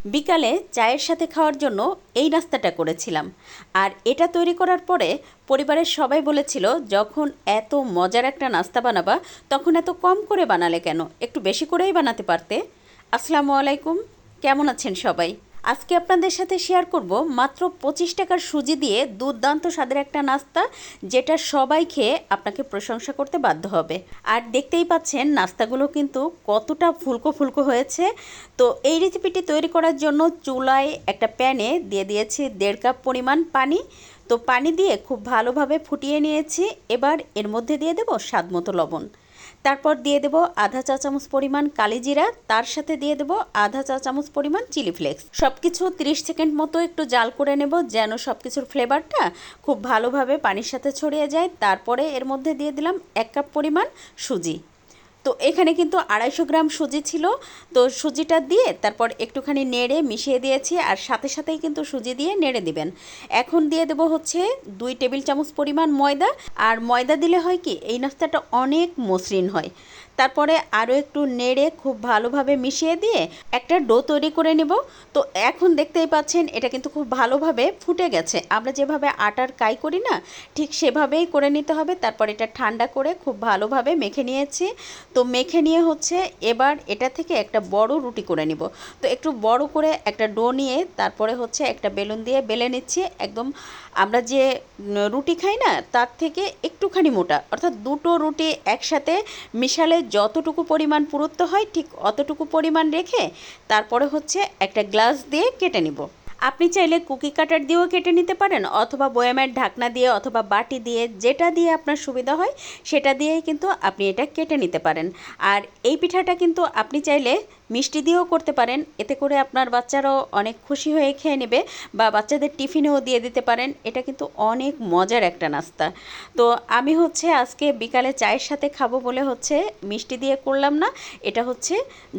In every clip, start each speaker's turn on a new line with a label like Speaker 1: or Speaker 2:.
Speaker 1: বিকালে চায়ের সাথে খাওয়ার জন্য এই নাস্তাটা করেছিলাম। আর এটা তৈরি করার পরে পরিবারের সবাই বলেছিল, যখন এত মজার একটা নাস্তা বানাবা তখন এত কম করে বানালে কেন, একটু বেশি করেই বানাতে পারতে। আসসালামু আলাইকুম, কেমন আছেন সবাই? আজকে আপনাদের সাথে শেয়ার করব মাত্র 25 টাকার সুজি দিয়ে দুর্দান্ত স্বাদের একটা নাস্তা, যেটা সবাই খেয়ে আপনাকে প্রশংসা করতে বাধ্য হবে। আর দেখতেই পাচ্ছেন নাস্তাগুলো কিন্তু কতটা ফুলকো ফুলকো হয়েছে। তো এই রেসিপিটি তৈরি করার জন্য চুলায় একটা প্যানে দিয়ে দিয়েছি 1.5 কাপ পরিমাণ পানি। তো পানি দিয়ে খুব ভালোভাবে ফুটিয়ে নিয়েছি। এবার এর মধ্যে দিয়ে দেব স্বাদ মতো লবণ, তারপর দিয়ে দেব আধা চা চামচ পরিমাণ কালিজিরা, তার সাথে দিয়ে দেব আধা চা চামচ পরিমাণ চিলি ফ্লেক্স। সব কিছু 30 সেকেন্ড মতো একটু জাল করে নেব, যেন সব কিছুর ফ্লেভারটা খুব ভালোভাবে পানির সাথে ছড়িয়ে যায়। তারপরে এর মধ্যে দিয়ে দিলাম 1 কাপ পরিমাণ সুজি। তো এখানে কিন্তু 250 গ্রাম সুজি ছিল। তো সুজিটা দিয়ে তারপর একটুখানি নেড়ে মিশিয়ে দিয়েছি, আর সাথে সাথেই কিন্তু সুজি দিয়ে নেড়ে দিবেন। এখন দিয়ে দেবো হচ্ছে 2 টেবিল চামচ পরিমাণ ময়দা। আর ময়দা দিলে হয় কি, এই নাস্তাটা অনেক মসৃণ হয়। তারপরে আরও একটু নেড়ে খুব ভালোভাবে মিশিয়ে দিয়ে একটা ডো তৈরি করে নেব। তো এখন দেখতেই পাচ্ছেন এটা কিন্তু খুব ভালোভাবে ফুটে গেছে। আমরা যেভাবে আটার কাই করি না, ঠিক সেভাবেই করে নিতে হবে। তারপর এটা ঠান্ডা করে খুব ভালোভাবে মেখে নিয়েছি। তো মেখে নিয়ে হচ্ছে এবার এটা থেকে একটা বড় রুটি করে নিব। তো একটু বড় করে একটা ডো নিয়ে তারপরে হচ্ছে একটা বেলুন দিয়ে বেলে নিচ্ছি। একদম আমরা যে রুটি খাই না, তার থেকে একটুখানি মোটা, অর্থাৎ দুটো রুটি একসাথে মিশালে যতটুকু পরিমাণ পুরুত্ব হয় ঠিক অতটুকু পরিমাণ রেখে তারপরে হচ্ছে একটা গ্লাস দিয়ে কেটে নিব। আপনি চাইলে কুকি কাটার দিয়েও কেটে নিতে পারেন, অথবা বয়ামের ঢাকনা দিয়ে অথবা বাটি দিয়ে, যেটা দিয়ে আপনার সুবিধা হয় সেটা দিয়েই কিন্তু আপনি এটা কেটে নিতে পারেন। আর এই পিঠাটা কিন্তু আপনি চাইলে মিষ্টি দিয়েও করতে পারেন, এতে করে আপনার বাচ্চারাও অনেক খুশি হয়ে খেয়ে নেবে, বা বাচ্চাদের টিফিনেও দিয়ে দিতে পারেন। এটা কিন্তু অনেক মজার একটা নাস্তা। তো আমি হচ্ছে আজকে বিকালে চায়ের সাথে খাবো বলে হচ্ছে মিষ্টি দিয়ে করলাম না, এটা হচ্ছে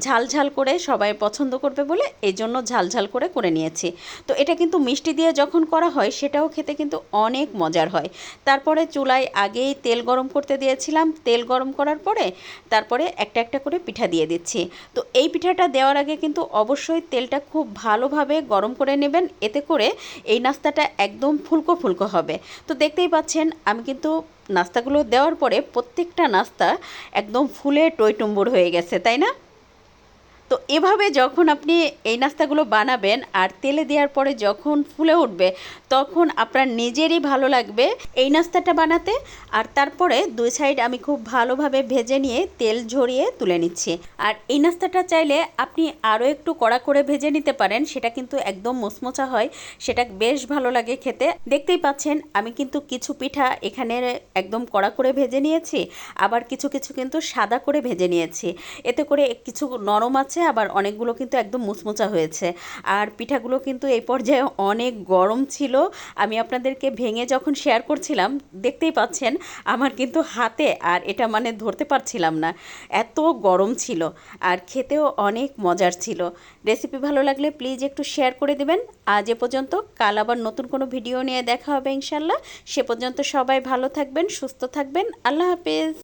Speaker 1: ঝাল ঝাল করে সবাই পছন্দ করবে বলে এই জন্য ঝাল ঝাল করে করে নিয়েছি। তো এটা কিন্তু মিষ্টি দিয়ে যখন করা হয় সেটাও খেতে কিন্তু অনেক মজার হয়। তারপরে চুলায় আগেই তেল গরম করতে দিয়েছিলাম, তেল গরম করার পরে তারপরে একটা একটা করে পিঠা দিয়ে দিচ্ছি। তো এই পিঠাটা দেওয়ার আগে কিন্তু অবশ্যই তেলটা খুব ভালোভাবে গরম করে নেবেন, এতে করে এই নাস্তাটা একদম ফুলকো ফুলকো হবে। তো দেখতেই পাচ্ছেন আমি কিন্তু নাস্তাগুলো দেওয়ার পরে প্রত্যেকটা নাস্তা একদম ফুলে টইটুম্বুর হয়ে গেছে, তাই না? তো এভাবে যখন আপনি এই নাস্তাগুলো বানাবেন আর তেলে দেওয়ার পরে যখন ফুলে উঠবে, তখন আপনার নিজেরই ভালো লাগবে এই নাস্তাটা বানাতে। আর তারপরে দুই সাইড আমি খুব ভালোভাবে ভেজে নিয়ে তেল ঝরিয়ে তুলে নিচ্ছি। আর এই নাস্তাটা চাইলে আপনি আরও একটু কড়া করে ভেজে নিতে পারেন, সেটা কিন্তু একদম মোচমোচা হয়, সেটা বেশ ভালো লাগে খেতে। দেখতেই পাচ্ছেন আমি কিন্তু কিছু পিঠা এখানে একদম কড়া করে ভেজে নিয়েছি, আবার কিছু কিছু কিন্তু সাদা করে ভেজে নিয়েছি। এতে করে কিছু নরম আছে, আবার অনেকগুলো কিন্তু একদম মুচমুচা হয়েছে। আর পিঠাগুলো কিন্তু এই পর্যায়ে অনেক গরম ছিল। আমি আপনাদেরকে ভেঙে যখন শেয়ার করছিলাম, দেখতেই পাচ্ছেন আমার কিন্তু হাতে আর এটা মানে ধরতে পারছিলাম না, এত গরম ছিল। আর খেতেও অনেক মজার ছিল। রেসিপি ভালো লাগলে প্লিজ একটু শেয়ার করে দেবেন। আজ এ পর্যন্ত, কাল আবার নতুন কোনো ভিডিও নিয়ে দেখা হবে ইনশাল্লাহ। সে পর্যন্ত সবাই ভালো থাকবেন, সুস্থ থাকবেন। আল্লাহ হাফেজ।